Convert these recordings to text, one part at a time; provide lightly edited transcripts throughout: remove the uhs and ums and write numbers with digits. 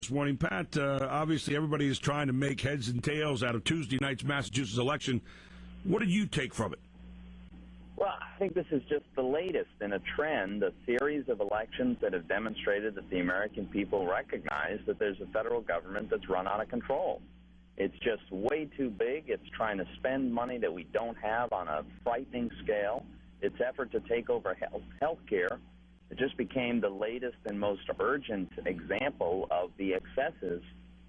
This morning, Pat. Obviously, everybody is trying to make heads and tails out of Tuesday night's Massachusetts election. What did you take from it? Well, I think this is just the latest in a trend, a series of elections that have demonstrated that the American people recognize that there's a federal government that's run out of control. It's just way too big. It's trying to spend money that we don't have on a frightening scale. Its effort to take over health care. It just became the latest and most urgent example of the excesses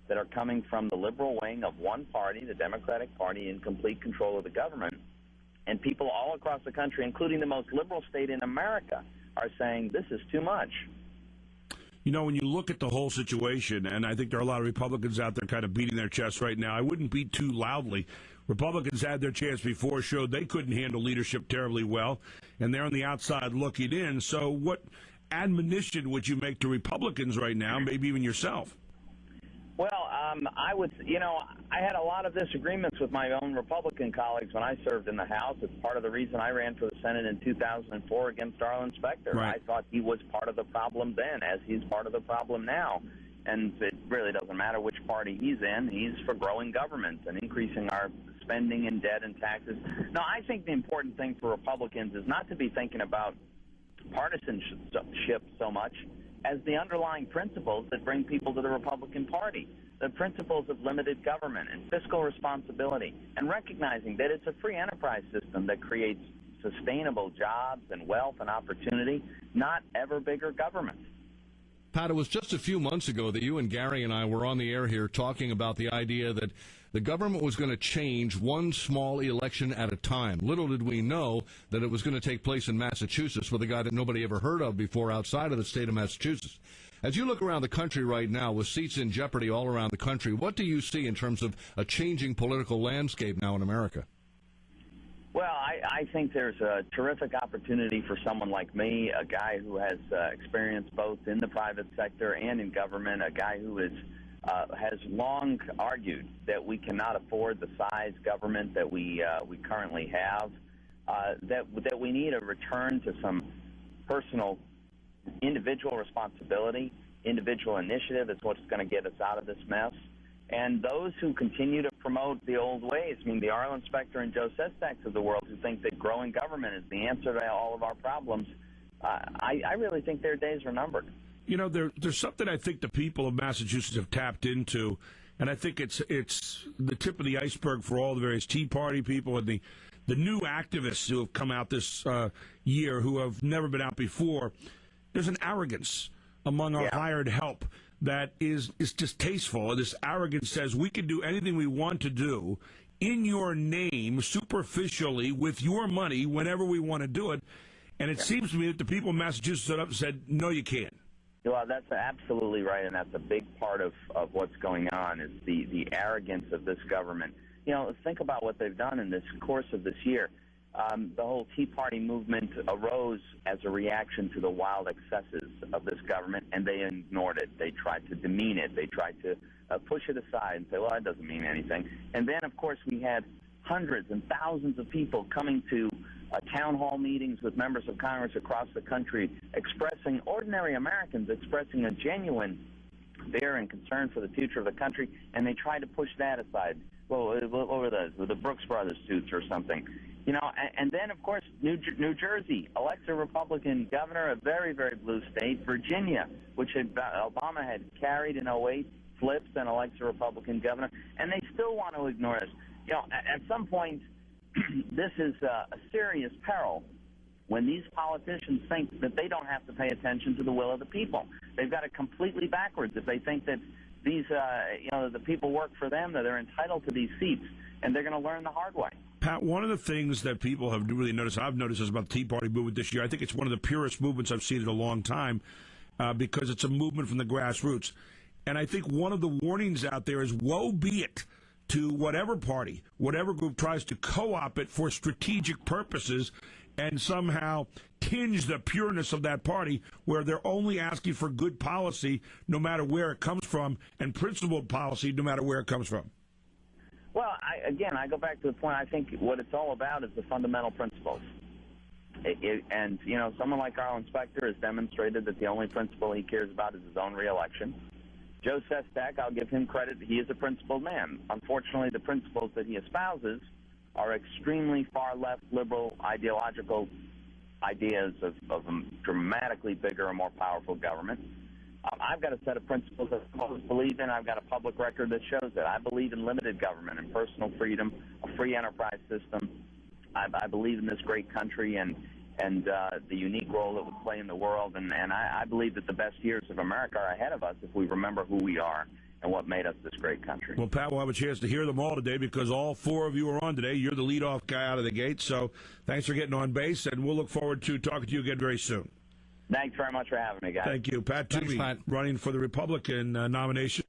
that are coming from the liberal wing of one party, the Democratic Party, in complete control of the government. And people all across the country, including the most liberal state in America, are saying this is too much. You know, when you look at the whole situation, and I think there are a lot of Republicans out there kind of beating their chests right now, I wouldn't beat too loudly. Republicans had their chance before, showed they couldn't handle leadership terribly well, and they're on the outside looking in. So what admonition would you make to Republicans right now, maybe even yourself? Well, I had a lot of disagreements with my own Republican colleagues when I served in the House. It's part of the reason I ran for the Senate in 2004 against Arlen Specter. Right. I thought he was part of the problem then, as he's part of the problem now. And it really doesn't matter which party he's in. He's for growing government and increasing our spending and debt and taxes. No, I think the important thing for Republicans is not to be thinking about partisanship so much as the underlying principles that bring people to the Republican Party, the principles of limited government and fiscal responsibility, and recognizing that it's a free enterprise system that creates sustainable jobs and wealth and opportunity, not ever bigger government. Pat, it was just a few months ago that you and Gary and I were on the air here talking about the idea that the government was going to change one small election at a time. Little did we know that it was going to take place in Massachusetts with a guy that nobody ever heard of before outside of the state of Massachusetts. As you look around the country right now with seats in jeopardy all around the country, what do you see in terms of a changing political landscape now in America? Well, I think there's a terrific opportunity for someone like me, a guy who has experience both in the private sector and in government, a guy who has long argued that we cannot afford the size government that we currently have, that we need a return to some personal, individual responsibility, individual initiative is what's going to get us out of this mess. And those who continue to promote the old ways, I mean, the Arlen Specter and Joe Sestaks of the world, who think that growing government is the answer to all of our problems, I really think their days are numbered. You know, there's something I think the people of Massachusetts have tapped into, and I think it's the tip of the iceberg for all the various Tea Party people and the new activists who have come out this year who have never been out before. There's an arrogance among our hired help that is distasteful. And this arrogance says we can do anything we want to do in your name, superficially, with your money, whenever we want to do it. And it seems to me that the people of Massachusetts stood up and said, no, you can't. Well, that's absolutely right, and that's a big part of what's going on is the arrogance of this government. You know, think about what they've done in this course of this year. The whole Tea Party movement arose as a reaction to the wild excesses of this government, and they ignored it. They tried to demean it. They tried to push it aside and say, well, that doesn't mean anything. And then, of course, we had hundreds and thousands of people coming to town hall meetings with members of Congress across the country ordinary Americans expressing a genuine fear and concern for the future of the country, and they tried to push that aside. Well, what were those? The Brooks Brothers suits or something. You know, and then, of course, New Jersey elects a Republican governor, a very, very blue state. Virginia, which Obama had carried in 2008, flips and elects a Republican governor, and they still want to ignore us. You know, at some point, this is a serious peril when these politicians think that they don't have to pay attention to the will of the people. They've got it completely backwards if they think that these, the people work for them, that they're entitled to these seats, and they're going to learn the hard way. Pat, one of the things that people have really noticed, I've noticed, is about the Tea Party movement this year. I think it's one of the purest movements I've seen in a long time because it's a movement from the grassroots. And I think one of the warnings out there is woe be it to whatever party, whatever group tries to co-opt it for strategic purposes and somehow tinge the pureness of that party where they're only asking for good policy no matter where it comes from and principled policy no matter where it comes from. Well, I go back to the point. I think what it's all about is the fundamental principles. And, you know, someone like Arlen Specter has demonstrated that the only principle he cares about is his own reelection. Joe Sestak, I'll give him credit. He is a principled man. Unfortunately, the principles that he espouses are extremely far-left, liberal, ideological ideas of a dramatically bigger and more powerful government. I've got a set of principles that I always believe in. I've got a public record that shows that. I believe in limited government and personal freedom, a free enterprise system. I believe in this great country and the unique role it would play in the world. And I believe that the best years of America are ahead of us if we remember who we are and what made us this great country. Well, Pat, we'll have a chance to hear them all today because all four of you are on today. You're the leadoff guy out of the gate, so thanks for getting on base, and we'll look forward to talking to you again very soon. Thanks very much for having me, guys. Thank you. Pat Toomey, running for the Republican nomination.